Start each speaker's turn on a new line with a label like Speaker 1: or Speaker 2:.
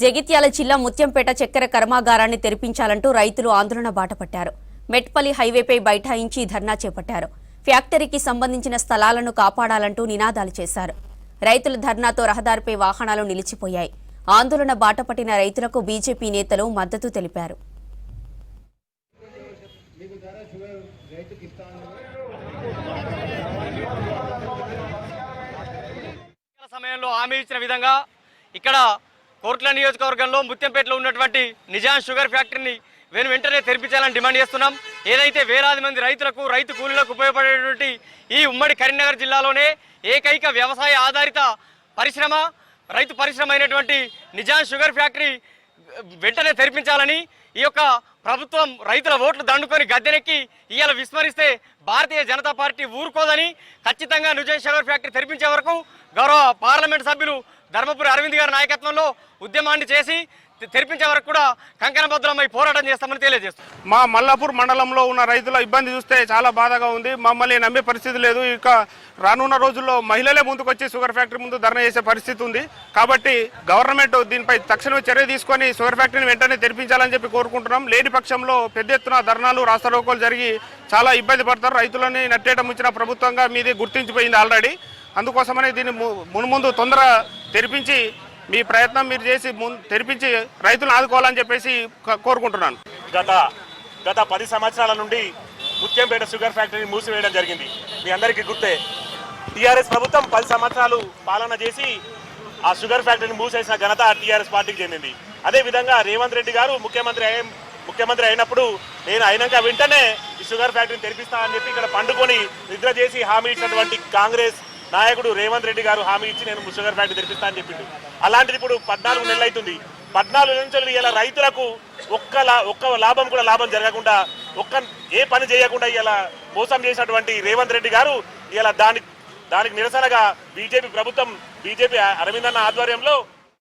Speaker 1: జగిత్యాల జిల్లా ముత్యంపేట చక్కెర కర్మాగారాన్ని తెరిపించాలంటూ రైతులు ఆందోళన బాటపట్టారు. మెట్పల్లి హైవేపై బైఠాయించి ధర్నా చేపట్టారు. ఫ్యాక్టరీకి సంబంధించిన స్థలాలను కాపాడాలంటూ నినాదాలు చేశారు. రైతుల ధర్నాతో రహదారిపై వాహనాలు నిలిచిపోయాయి. ఆందోళన బాటపట్టిన రైతులకు బీజేపీ నేతలు మద్దతు తెలిపారు.
Speaker 2: సమయంలో హామీ ఇచ్చిన విధంగా ఇక్కడ కోర్టుల నియోజకవర్గంలో ముత్యంపేటలో ఉన్నటువంటి నిజాన్ షుగర్ ఫ్యాక్టరీని వెంటనే తెరిపించాలని డిమాండ్ చేస్తున్నాం. ఏదైతే వేలాది మంది రైతులకు రైతు కూలీలకు ఉపయోగపడేటువంటి ఈ ఉమ్మడి కరీంనగర్ జిల్లాలోనే ఏకైక వ్యవసాయ ఆధారిత పరిశ్రమ రైతు పరిశ్రమ అయినటువంటి నిజాన్ షుగర్ ఫ్యాక్టరీ వెంటనే తెరిపించాలని ఈ యొక్క ప్రభుత్వం రైతుల ఓట్లు దండుకొని గద్దెనెక్కి ఇవాళ విస్మరిస్తే భారతీయ జనతా పార్టీ ఊరుకోదని ఖచ్చితంగా నిజాన్ షుగర్ ఫ్యాక్టరీ తెరిపించే వరకు గౌరవ పార్లమెంట్ సభ్యులు ధర్మపురి అరవింద్ గారి నాయకత్వంలో ఉద్యమాన్ని చేసి తెరిపించే వరకు కూడా కంకణబద్ధమై పోరాటం చేస్తామని తెలియజేస్తాం.
Speaker 3: మా మల్లాపూర్ మండలంలో ఉన్న రైతుల ఇబ్బంది చూస్తే చాలా బాధగా ఉంది. మమ్మల్ని నమ్మే పరిస్థితి లేదు. ఇక రానున్న రోజుల్లో మహిళలే ముందుకొచ్చి షుగర్ ఫ్యాక్టరీ ముందు ధర్నా చేసే పరిస్థితి ఉంది. కాబట్టి గవర్నమెంట్ దీనిపై తక్షణమే చర్య తీసుకొని షుగర్ ఫ్యాక్టరీని వెంటనే తెరిపించాలని చెప్పి కోరుకుంటున్నాం. లేని పక్షంలో పెద్ద ఎత్తున ధర్నాలు రాస్తారోకోలు జరిగి చాలా ఇబ్బంది పడతారు. రైతులని నట్టేట ముంచిన ప్రభుత్వంగా మీది గుర్తించిపోయింది ఆల్రెడీ. అందుకోసమనే దీన్ని మున్ముందు తొందర తెరిపించి మీ ప్రయత్నం మీరు చేసి తెరిపించి రైతులను ఆదుకోవాలని చెప్పేసి కోరుకుంటున్నాను.
Speaker 4: గత 10 సంవత్సరాల నుండి ముత్యంపేట షుగర్ ఫ్యాక్టరీని మూసివేయడం జరిగింది. మీ అందరికీ గుర్తే. టీఆర్ఎస్ ప్రభుత్వం 10 సంవత్సరాలు పాలన చేసి ఆ షుగర్ ఫ్యాక్టరీని మూసేసిన ఘనత టీఆర్ఎస్ పార్టీకి చెందింది. అదేవిధంగా రేవంత్ రెడ్డి గారు ముఖ్యమంత్రి అయినప్పుడు నేను అయినాక వెంటనే ఈ షుగర్ ఫ్యాక్టరీని తెరిపిస్తానని చెప్పి ఇక్కడ పండుకొని నిద్ర చేసి హామీ ఇచ్చినటువంటి కాంగ్రెస్ నాయకుడు రేవంత్ రెడ్డి గారు హామీ ఇచ్చి నేను షుగర్ ఫ్యాక్టరీ తెరిపిస్తా అని చెప్పిండు. అలాంటిది ఇప్పుడు 14 నెలలు అవుతుంది. 14 నుంచి ఇలా రైతులకు ఒక్క లాభం జరగకుండా ఏ పని చేయకుండా ఇలా మోసం చేసినటువంటి రేవంత్ రెడ్డి గారు ఇలా దానికి నిరసనగా బీజేపీ ప్రభుత్వం అరవింద్ అన్న ఆధ్వర్యంలో